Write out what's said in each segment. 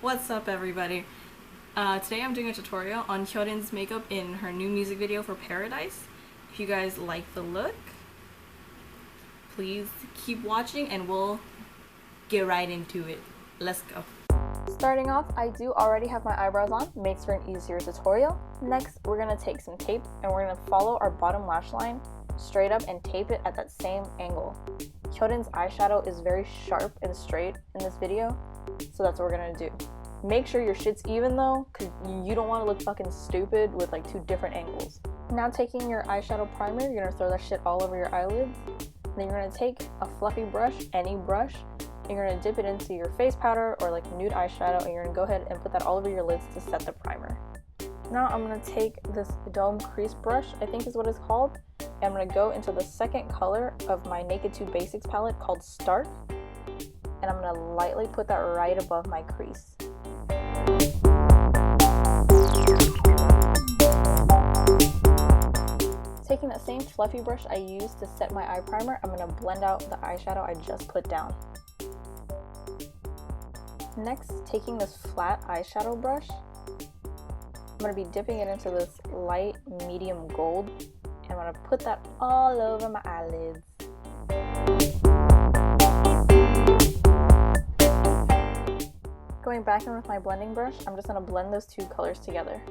What's up, everybody? Today I'm doing a tutorial on Hyorin's makeup in her new music video for Paradise. If you guys like the look, please keep watching and we'll get right into it. Let's go. Starting off, I do already have my eyebrows on, makes for an easier tutorial. Next, we're going to take some tape and we're going to follow our bottom lash line straight up and tape it at that same angle. Hyorin's eyeshadow is very sharp and straight in this video, so that's what we're going to do. Make sure your shit's even though, because you don't want to look fucking stupid with like two different angles. Now taking your eyeshadow primer, you're going to throw that shit all over your eyelids. Then you're going to take a fluffy brush, any brush, and you're going to dip it into your face powder or like nude eyeshadow, and you're going to go ahead and put that all over your lids to set the primer. Now I'm going to take this dome crease brush, I think is what it's called, and I'm going to go into the second color of my Naked 2 Basics palette called Start, and I'm going to lightly put that right above my crease. Taking that same fluffy brush I used to set my eye primer, I'm going to blend out the eyeshadow I just put down. Next, taking this flat eyeshadow brush, I'm going to be dipping it into this light medium gold, and I'm going to put that all over my eyelids. Going back in with my blending brush, I'm just going to blend those two colors together.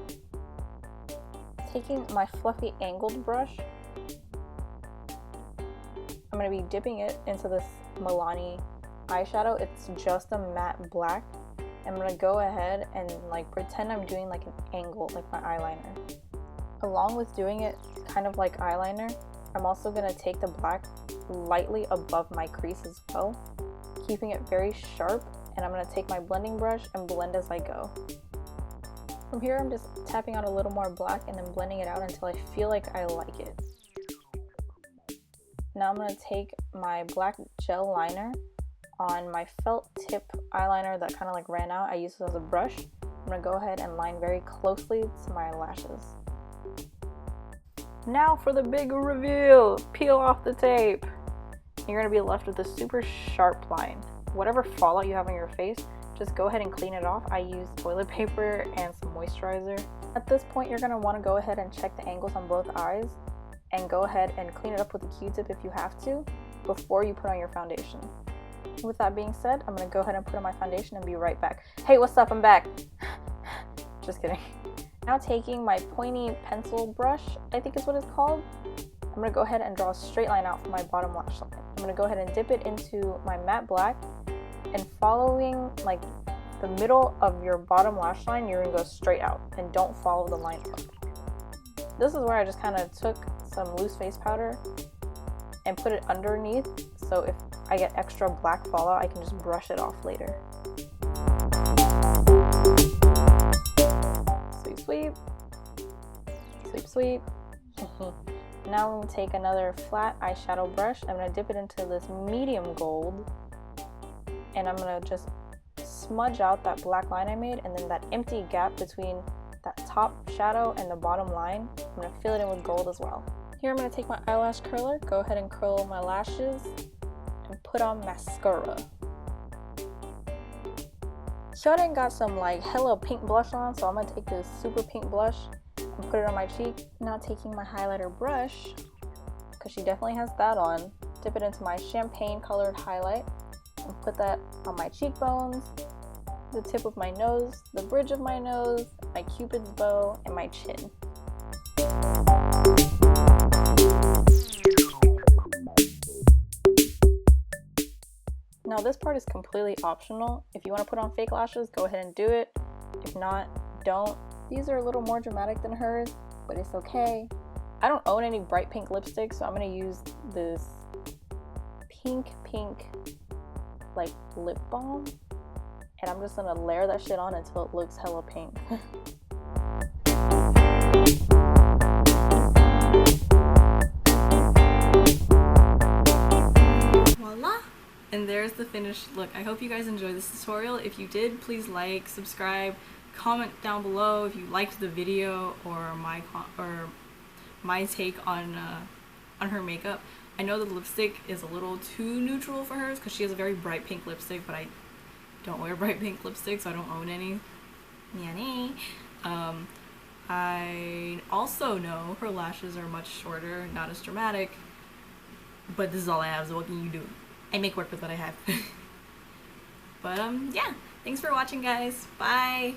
Taking my fluffy angled brush, I'm going to be dipping it into this Milani eyeshadow. It's just a matte black. I'm going to go ahead and like pretend I'm doing like an angle, like my eyeliner. Along with doing it kind of like eyeliner, I'm also going to take the black lightly above my crease as well, keeping it very sharp, and I'm going to take my blending brush and blend as I go. From here, I'm just tapping out a little more black and then blending it out until I feel like I like it. Now I'm going to take my black gel liner on my felt tip eyeliner that kind of like ran out. I used it as a brush. I'm going to go ahead and line very closely to my lashes. Now for the big reveal! Peel off the tape! You're going to be left with a super sharp line. Whatever fallout you have on your face, just go ahead and clean it off. I use toilet paper and some moisturizer. At this point, you're going to want to go ahead and check the angles on both eyes and go ahead and clean it up with a Q-tip if you have to before you put on your foundation. With that being said, I'm going to go ahead and put on my foundation and be right back. Hey, what's up? I'm back. Just kidding. Now taking my pointy pencil brush, I think is what it's called, I'm going to go ahead and draw a straight line out for my bottom lash line. I'm going to go ahead and dip it into my matte black, and following like the middle of your bottom lash line, you're going to go straight out and don't follow the line up. This is where I just kind of took some loose face powder and put it underneath, so if I get extra black fallout, I can just brush it off later. Sweep, sweep. Sweep, sweep. Now I'm going to take another flat eyeshadow brush. I'm going to dip it into this medium gold, and I'm going to just smudge out that black line I made, and then that empty gap between that top shadow and the bottom line, I'm going to fill it in with gold as well. Here I'm going to take my eyelash curler, go ahead and curl my lashes, and put on mascara. Hyorin got some like hella pink blush on, so I'm going to take this super pink blush and put it on my cheek. Now taking my highlighter brush, because she definitely has that on, dip it into my champagne colored highlight and put that on my cheekbones, the tip of my nose, the bridge of my nose, my cupid's bow, and my chin. Now this part is completely optional. If you want to put on fake lashes, go ahead and do it. If not, don't. These are a little more dramatic than hers, but it's okay. I don't own any bright pink lipstick, so I'm going to use this pink like lip balm, and I'm just going to layer that shit on until it looks hella pink. Voila! And there's the finished look. I hope you guys enjoyed this tutorial. If you did, please like, subscribe, comment down below if you liked the video or my take on her makeup. I know the lipstick is a little too neutral for hers because she has a very bright pink lipstick, but don't wear bright pink lipstick, so I don't own any. I also know her lashes are much shorter, not as dramatic, but this is all I have, so what can you do? I make work with what I have. But yeah, thanks for watching, guys. Bye!